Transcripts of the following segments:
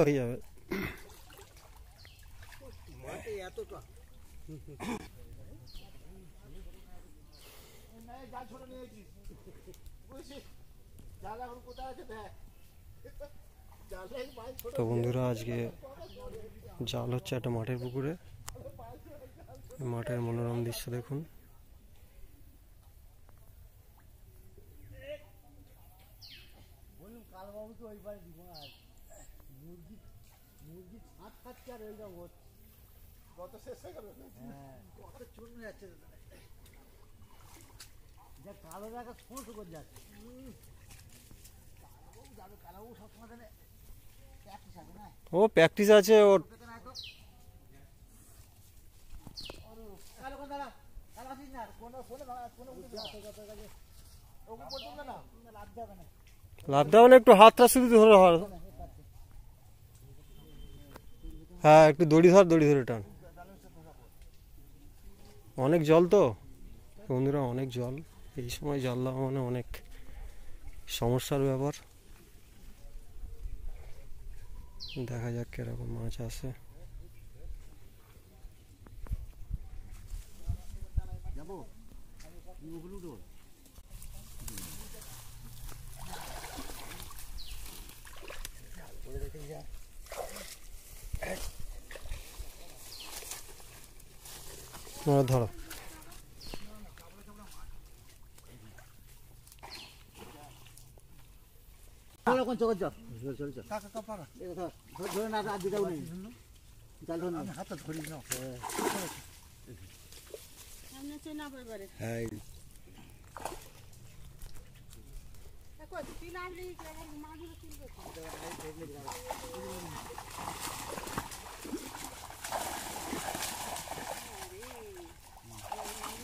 হয়ে যাবে তো বন্ধুরা, আজকে জাল হচ্ছে একটা মাঠের পুকুরে। মাঠের মনোরম দৃশ্য দেখুন। ও প্র্যাকটিস আছে ওর। লাভ দেবে না, একটু হাতটা শুধু ধরে হয়। হ্যাঁ, একটু দড়ি ধরে টান। অনেক জল তো বন্ধুরা, অনেক জল। এই সময় জাল দেওয়া মানে অনেক সমস্যার ব্যাপার। দেখা যাক কিরকম মাছ আসে। ধরো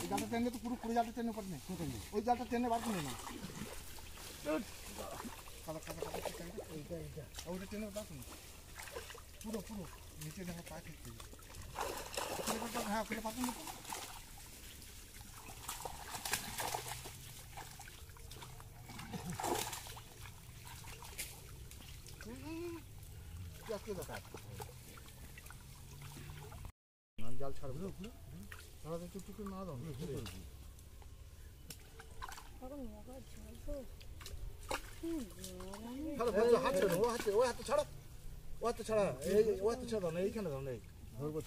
জালটা টেনে তো পুরো জালটা টেনে পারবে, ওই জালটা টেনে বার করে না। ওইটা টেনে বার করুন পুরো নিচে দেখা পা খেতে। হ্যাঁ, খুলে পারবেন না। জাল ছাড়বো টুকটুক না দাও। হাতে ছাড়া, ও হাতে ছাড়া, ও হাতে ছাড়া না, এইখানে দাও। নেই ধরবো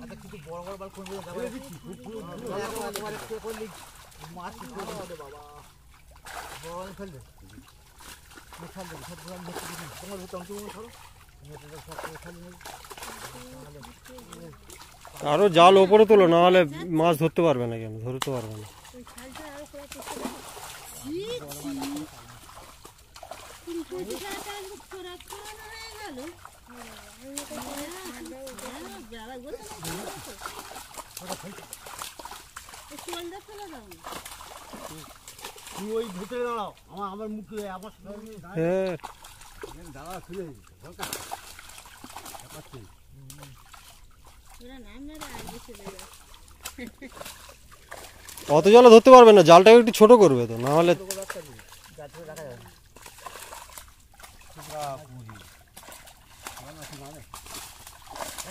আচ্ছা, কিছু বড় বড় বাল কোন মাছ বাবা বড় ফেলবে। তোমার ছাড়ো, আরো জাল ওপরে তোলো, না হলে মাছ ধরতে পারবে না। কেন ধরতে পারবে না? ওই ভিতরে দাঁড়াও, আমার মুখে আমার দাঁড়া খুলে অত জলে ধরতে পারবে না, জালটাকে একটু ছোট করবে তো, না হলে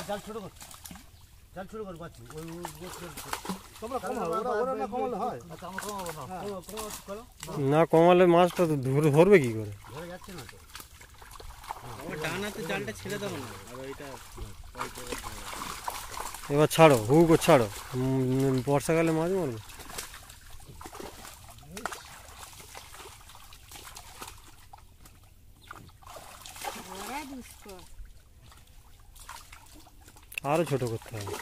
জাল ছোট কর, পাচ্ছি না কমালে মাছটা তো ধরবে কি করে? ধরে যাচ্ছে না তো। জালটা ছেড়ে দেবো না। এবার ছাড়ো, হুক ছাড়ো। বর্ষাকালে মাছ মারবে। আরো ছোট করতে হবে।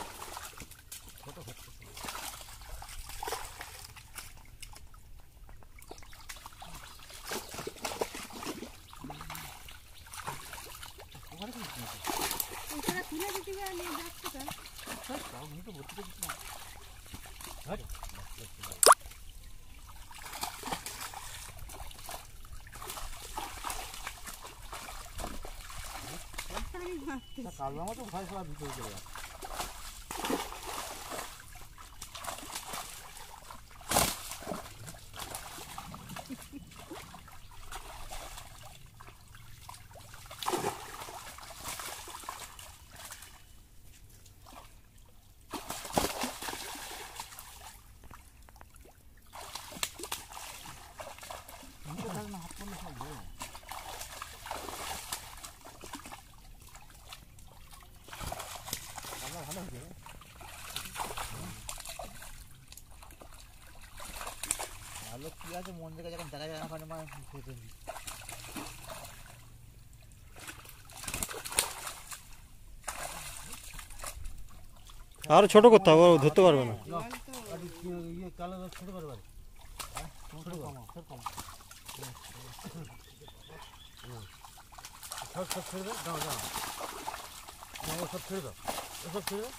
কালবা মতো ভয় সবার ভিতরে চলে যাচ্ছে। ওগুলো কি আছে মন থেকে যখন দেখা যায় না ওখানে মানে খেতে দিই। আরো ছোট করতে হবে, ও ধরতে পারবে না। ইয়ে কালো ছোট করে পারে ছোট কম সব ছেড়ে দাও, দাও দাও সব ছেড়ে দাও, সব ছেড়ে দাও।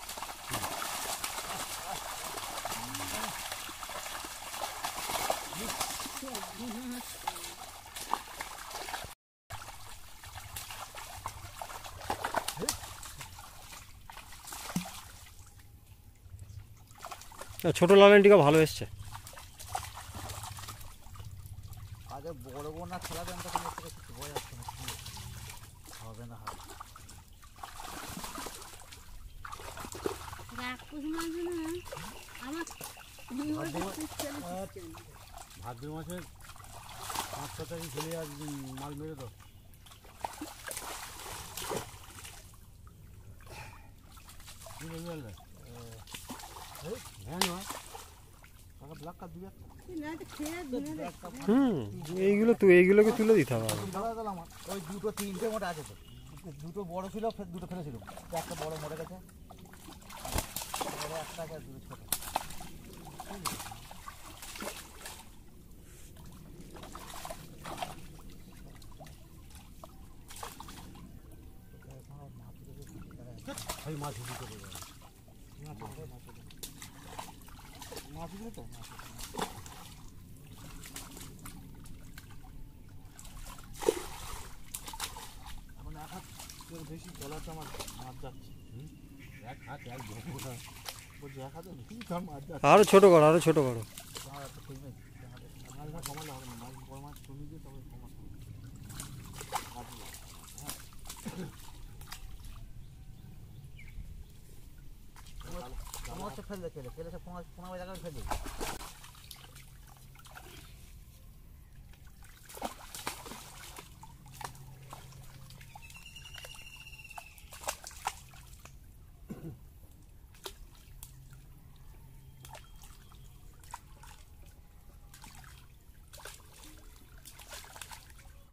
ছোট লালেনটিকা ভালো এসছে। আগে বড় বড় না খেলা দেন তখন থেকে কিছু বোঝা যাচ্ছে না, কি হবে না হবে। ভাদ্র মাসের 5-6 তারিখ ছেলে আর মাল মেরে দাও। এইগুলোকে তুলে দিতে হবে। ওই 2-3টে মোটা আছে তো, 2টো বড় ছিল, ফের 2টো ফেলেছিল, একটা বড় মরে গেছে, একটা আছে, 2টো ছোট। মাছ তো এখন এক হাত বেশি গলাতে আমার মাছ যাচ্ছে। এক হাত এক ধরবো না বলছি, এক হাতে বেশি কার মাছ যাচ্ছে। আরো ছোট করো, আরো ছোট করো। মাছটা কমালে হবে না, মাছ বড় মাছ চলে গিয়ে তবে কমাতে হবে। ফেললে ফেলে ফেলে সব 15 জায়গায় ফেলে